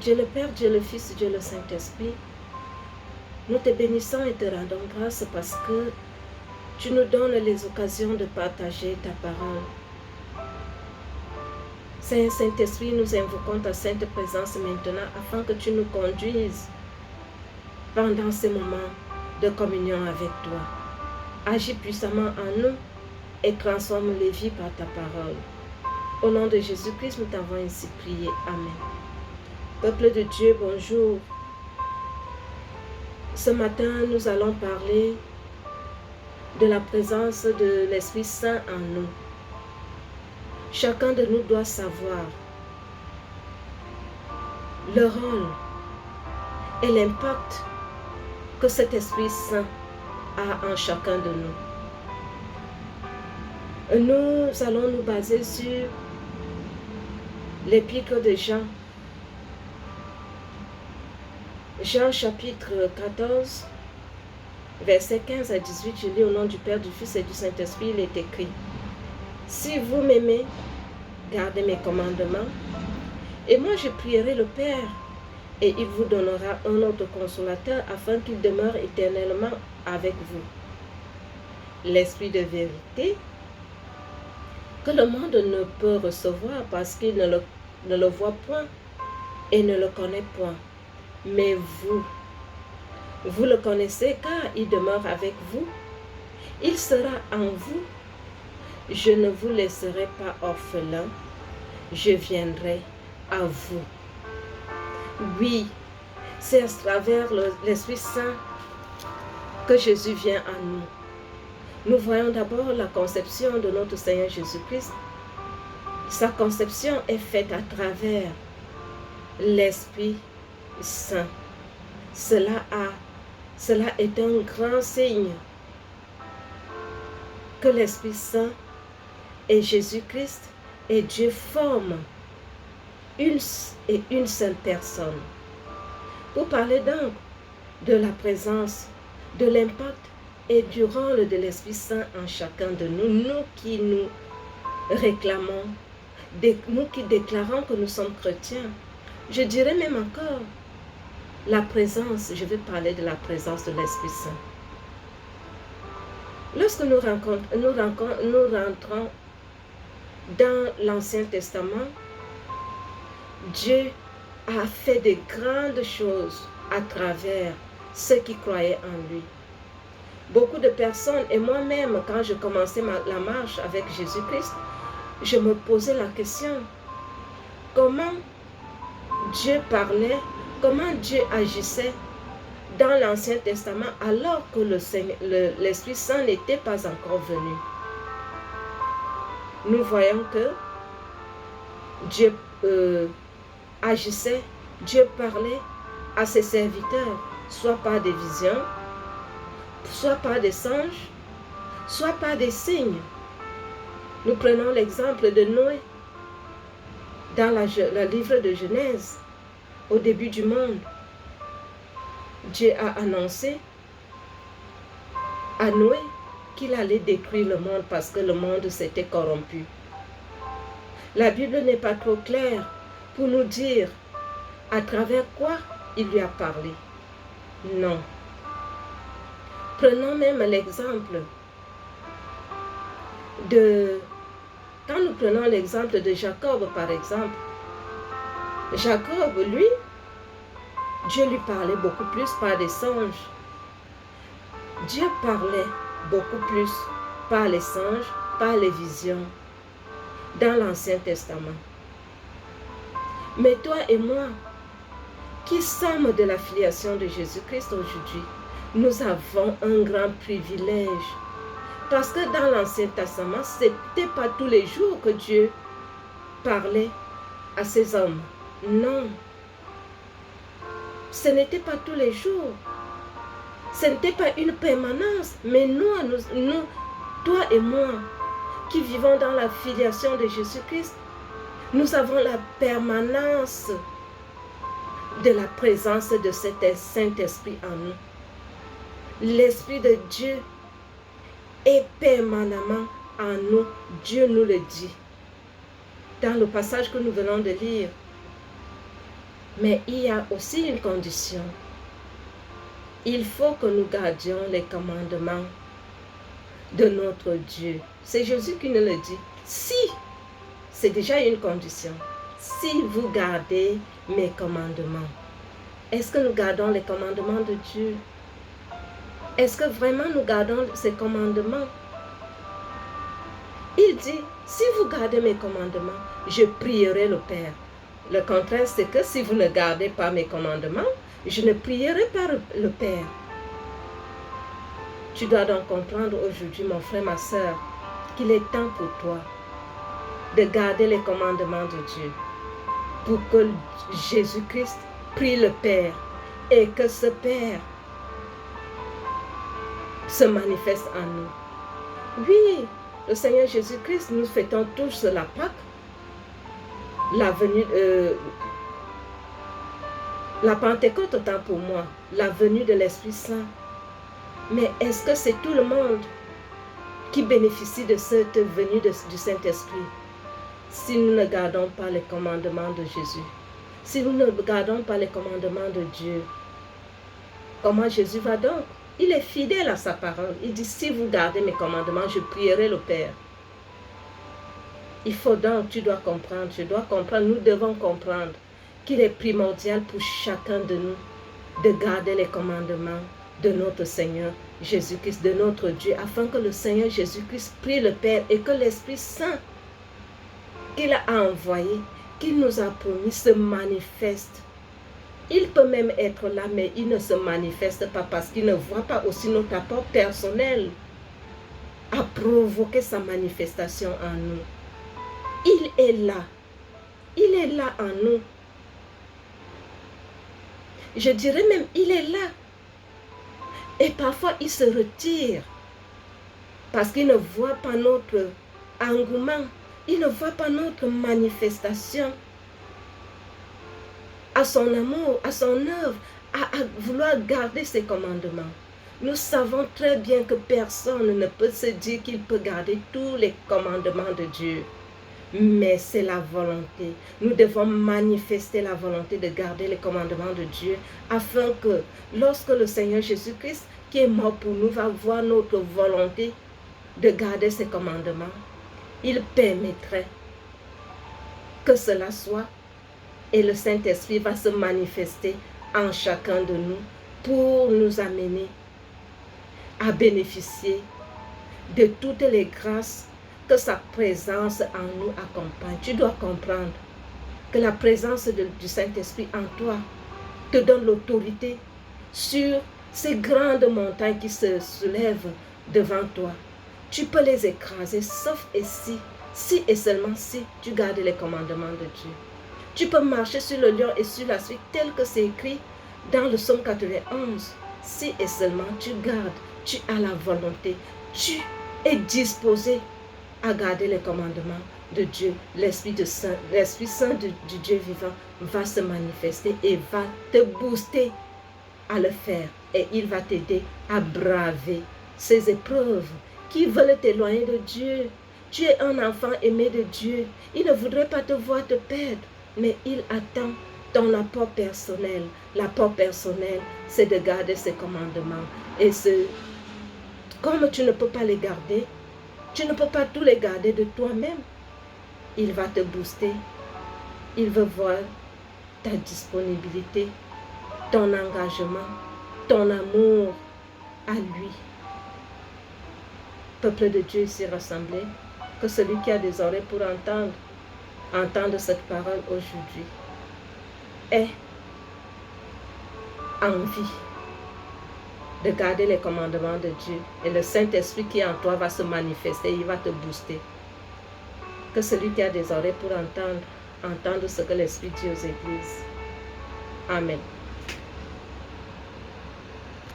Dieu le Père, Dieu le Fils, Dieu le Saint-Esprit, nous te bénissons et te rendons grâce parce que tu nous donnes les occasions de partager ta parole. Saint-Esprit, nous invoquons ta sainte présence maintenant afin que tu nous conduises pendant ces moments de communion avec toi. Agis puissamment en nous et transforme les vies par ta parole. Au nom de Jésus-Christ, nous t'avons ainsi prié. Amen. Peuple de Dieu, bonjour. Ce matin, nous allons parler de la présence de l'Esprit Saint en nous. Chacun de nous doit savoir le rôle et l'impact que cet Esprit Saint a en chacun de nous. Nous allons nous baser sur l'épître de Jean. Jean chapitre 14, versets 15 à 18, je lis au nom du Père, du Fils et du Saint-Esprit, il est écrit: si vous m'aimez, gardez mes commandements, et moi je prierai le Père, et il vous donnera un autre consolateur afin qu'il demeure éternellement avec vous. L'Esprit de vérité, que le monde ne peut recevoir parce qu'il ne le voit point et ne le connaît point. Mais vous le connaissez car il demeure avec vous. Il sera en vous. Je ne vous laisserai pas orphelin. Je viendrai à vous. Oui, c'est à travers l'Esprit Saint que Jésus vient à nous. Nous voyons d'abord la conception de notre Seigneur Jésus-Christ. Sa conception est faite à travers l'Esprit Saint. Cela est un grand signe que l'Esprit Saint et Jésus-Christ et Dieu forment une seule personne. Pour parler donc de la présence, de l'impact et du rôle de l'Esprit Saint en chacun de nous, nous qui nous réclamons, nous qui déclarons que nous sommes chrétiens, je dirais même encore la présence, je vais parler de la présence de l'Esprit Saint. Lorsque nous rentrons dans l'Ancien Testament, Dieu a fait de grandes choses à travers ceux qui croyaient en lui. Beaucoup de personnes, et moi-même, quand je commençais la marche avec Jésus-Christ, je me posais la question, comment Dieu parlait, comment Dieu agissait dans l'Ancien Testament alors que l'Esprit Saint n'était pas encore venu. Nous voyons que Dieu agissait, Dieu parlait à ses serviteurs, soit par des visions, soit par des songes, soit par des signes. Nous prenons l'exemple de Noé dans le livre de Genèse, au début du monde. Dieu a annoncé à Noé qu'il allait détruire le monde parce que le monde s'était corrompu. La Bible n'est pas trop claire pour nous dire à travers quoi il lui a parlé. Non. Prenons même l'exemple quand nous prenons l'exemple de Jacob, par exemple. Jacob, lui, Dieu lui parlait beaucoup plus par des songes. Dieu parlait beaucoup plus par les songes, par les visions, dans l'Ancien Testament. Mais toi et moi, qui sommes de la filiation de Jésus-Christ aujourd'hui, nous avons un grand privilège. Parce que dans l'Ancien Testament, ce n'était pas tous les jours que Dieu parlait à ses hommes. Non. Ce n'était pas tous les jours. Ce n'était pas une permanence. Mais nous, toi et moi, qui vivons dans la filiation de Jésus-Christ, nous avons la permanence de la présence de cet Saint-Esprit en nous. L'Esprit de Dieu est permanemment en nous. Dieu nous le dit. Dans le passage que nous venons de lire, Mais il y a aussi une condition. Il faut que nous gardions les commandements de notre Dieu. C'est Jésus qui nous le dit. Si, c'est déjà une condition. Si vous gardez mes commandements, est-ce que nous gardons les commandements de Dieu? Est-ce que vraiment nous gardons ces commandements? Il dit, si vous gardez mes commandements, je prierai le Père. Le contraire, c'est que si vous ne gardez pas mes commandements, je ne prierai pas le Père. Tu dois donc comprendre aujourd'hui, mon frère, ma soeur, qu'il est temps pour toi de garder les commandements de Dieu pour que Jésus-Christ prie le Père et que ce Père se manifeste en nous. Oui, le Seigneur Jésus-Christ, nous fêtons tous la Pâque, la venue, la Pentecôte autant pour moi, la venue de l'Esprit Saint. Mais est-ce que c'est tout le monde qui bénéficie de cette venue du Saint-Esprit? Si nous ne gardons pas les commandements de Jésus, si nous ne gardons pas les commandements de Dieu, comment Jésus va donc? Il est fidèle à sa parole. Il dit, si vous gardez mes commandements, je prierai le Père. Il faut donc, tu dois comprendre, je dois comprendre, nous devons comprendre qu'il est primordial pour chacun de nous de garder les commandements de notre Seigneur Jésus-Christ, de notre Dieu, afin que le Seigneur Jésus-Christ prie le Père et que l'Esprit Saint qu'il a envoyé, qu'il nous a promis, se manifeste. Il peut même être là, mais il ne se manifeste pas parce qu'il ne voit pas aussi notre apport personnel à provoquer sa manifestation en nous. Il est là. Il est là en nous. Je dirais même, il est là. Et parfois, il se retire parce qu'il ne voit pas notre engouement. Il ne voit pas notre manifestation à son amour, à son œuvre, à vouloir garder ses commandements. Nous savons très bien que personne ne peut se dire qu'il peut garder tous les commandements de Dieu. Mais c'est la volonté. Nous devons manifester la volonté de garder les commandements de Dieu afin que lorsque le Seigneur Jésus-Christ, qui est mort pour nous, va voir notre volonté de garder ses commandements, il permettrait que cela soit et le Saint-Esprit va se manifester en chacun de nous pour nous amener à bénéficier de toutes les grâces que sa présence en nous accompagne. Tu dois comprendre que la présence du Saint-Esprit en toi te donne l'autorité sur ces grandes montagnes qui se soulèvent devant toi. Tu peux les écraser, sauf et si et seulement si tu gardes les commandements de Dieu. Tu peux marcher sur le lion et sur la suite tel que c'est écrit dans le psaume 91. Si et seulement tu gardes, tu as la volonté, tu es disposé à garder les commandements de Dieu. L'Esprit Saint du Dieu vivant va se manifester et va te booster à le faire. Et il va t'aider à braver ces épreuves qui veulent t'éloigner de Dieu. Tu es un enfant aimé de Dieu. Il ne voudrait pas te voir te perdre, mais il attend ton apport personnel. L'apport personnel, c'est de garder ses commandements. Et comme tu ne peux pas les garder, tu ne peux pas tous les garder de toi-même. Il va te booster. Il veut voir ta disponibilité, ton engagement, ton amour à lui. Peuple de Dieu ici rassemblé, que celui qui a des oreilles pour entendre cette parole aujourd'hui, ait envie de garder les commandements de Dieu. Et le Saint-Esprit qui est en toi va se manifester, il va te booster. Que celui qui a des oreilles pour entendre ce que l'Esprit dit aux églises. Amen.